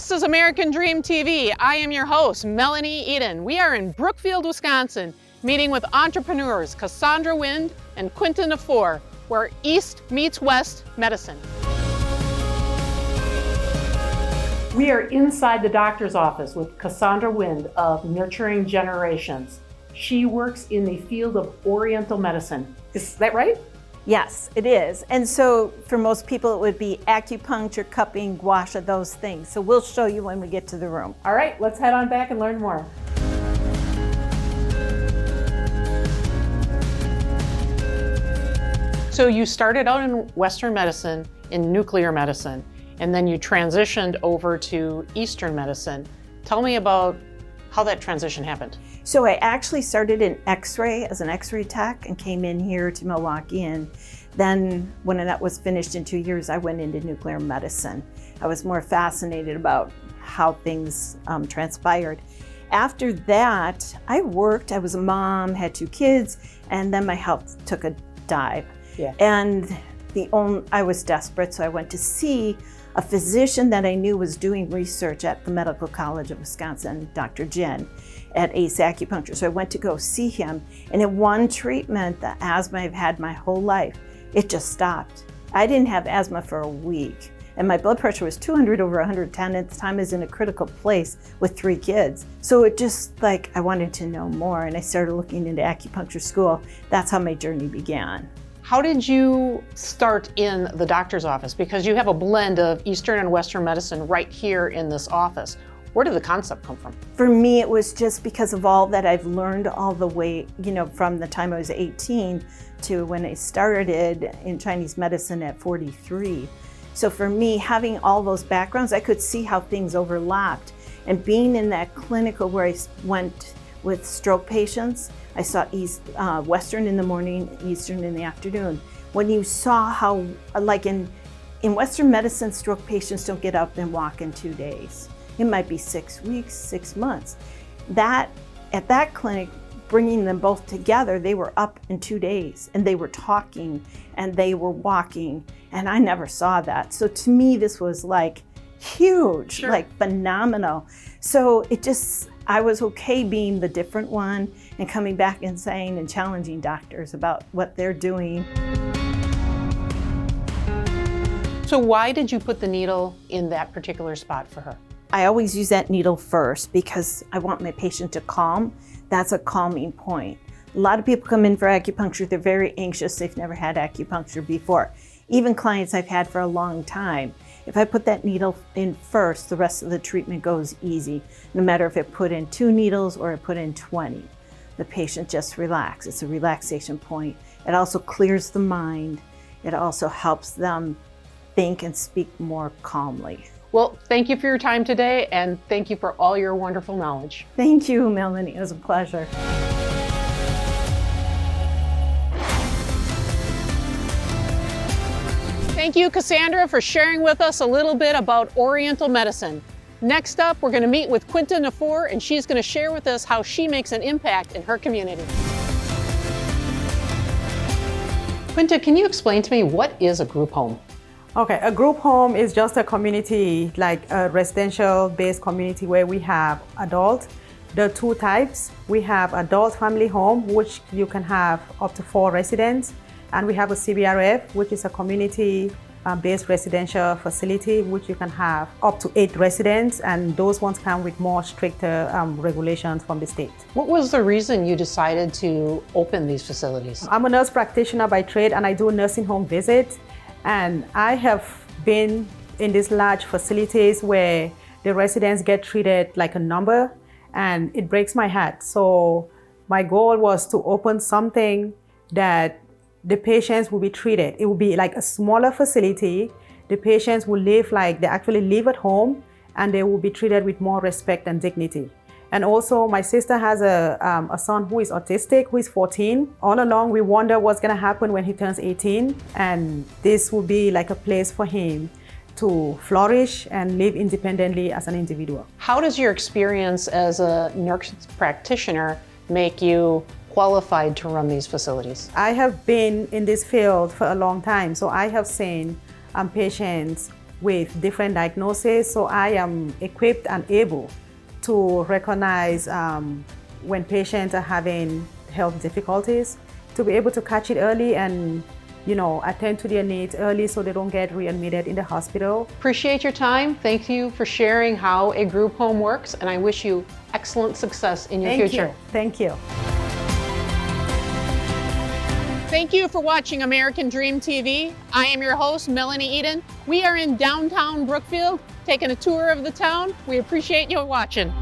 This is American Dream TV. I am your host, Melanie Eden. We are in Brookfield, Wisconsin, meeting with entrepreneurs Cassandra Wind and Quentin Nafour, where East meets West medicine. We are inside the doctor's office with Cassandra Wind of Nurturing Generations. She works in the field of Oriental medicine. Is that right? Yes, it is. And so for most people, it would be acupuncture, cupping, gua sha, those things. So we'll show you when we get to the room. All right, let's head on back and learn more. So you started out in Western medicine, in nuclear medicine, and then you transitioned over to Eastern medicine. Tell me about how that transition happened. So I actually started in X-ray as an X-ray tech and came in here to Milwaukee. And then when that was finished in 2 years, I went into nuclear medicine. I was more fascinated about how things transpired. After that, I worked. I was a mom, had 2 kids, and then my health took a dive. Yeah. And I was desperate, so I went to see a physician that I knew was doing research at the Medical College of Wisconsin, Dr. Jen, at Ace Acupuncture. So I went to go see him, and in one treatment, the asthma I've had my whole life, it just stopped. I didn't have asthma for a week, and my blood pressure was 200 over 110. At the time, I was in a critical place with 3 kids. So it just I wanted to know more, and I started looking into acupuncture school. That's how my journey began. How did you start in the doctor's office? Because you have a blend of Eastern and Western medicine right here in this office. Where did the concept come from? For me, it was just because of all that I've learned all the way, from the time I was 18 to when I started in Chinese medicine at 43. So for me, having all those backgrounds, I could see how things overlapped. And being in that clinical where I went with stroke patients, I saw Western in the morning, Eastern in the afternoon. When you saw how, in Western medicine, stroke patients don't get up and walk in 2 days. It might be 6 weeks, 6 months. At that clinic, bringing them both together, they were up in 2 days, and they were talking, and they were walking, and I never saw that. So to me, this was huge, Sure. Phenomenal. So I was okay being the different one and coming back and saying and challenging doctors about what they're doing. So why did you put the needle in that particular spot for her? I always use that needle first because I want my patient to calm. That's a calming point. A lot of people come in for acupuncture, they're very anxious, they've never had acupuncture before. Even clients I've had for a long time. If I put that needle in first, the rest of the treatment goes easy, no matter if I put in 2 needles or I put in 20. The patient just relaxes. It's a relaxation point. It also clears the mind. It also helps them think and speak more calmly. Well, thank you for your time today, and thank you for all your wonderful knowledge. Thank you, Melanie. It was a pleasure. Thank you, Cassandra, for sharing with us a little bit about Oriental medicine. Next up, we're going to meet with Quentin Nafour, and she's going to share with us how she makes an impact in her community. Quentin, can you explain to me what is a group home? Okay, a group home is just a community, like a residential-based community where we have adult. There are 2 types. We have adult family home, which you can have up to 4 residents. And we have a CBRF, which is a community-based residential facility, which you can have up to 8 residents, and those ones come with more stricter regulations from the state. What was the reason you decided to open these facilities? I'm a nurse practitioner by trade, and I do nursing home visits. And I have been in these large facilities where the residents get treated like a number, and it breaks my heart. So my goal was to open something that the patients will be treated. It will be like a smaller facility. The patients will live like they actually live at home, and they will be treated with more respect and dignity. And also, my sister has a son who is autistic, who is 14. All along, we wonder what's gonna happen when he turns 18, and this will be like a place for him to flourish and live independently as an individual. How does your experience as a nurse practitioner make you qualified to run these facilities? I have been in this field for a long time, so I have seen patients with different diagnoses. So I am equipped and able to recognize when patients are having health difficulties, to be able to catch it early and attend to their needs early so they don't get readmitted in the hospital. Appreciate your time. Thank you for sharing how a group home works, and I wish you excellent success in your future. Thank you. Thank you for watching American Dream TV. I am your host, Melanie Eden. We are in downtown Brookfield, taking a tour of the town. We appreciate you watching.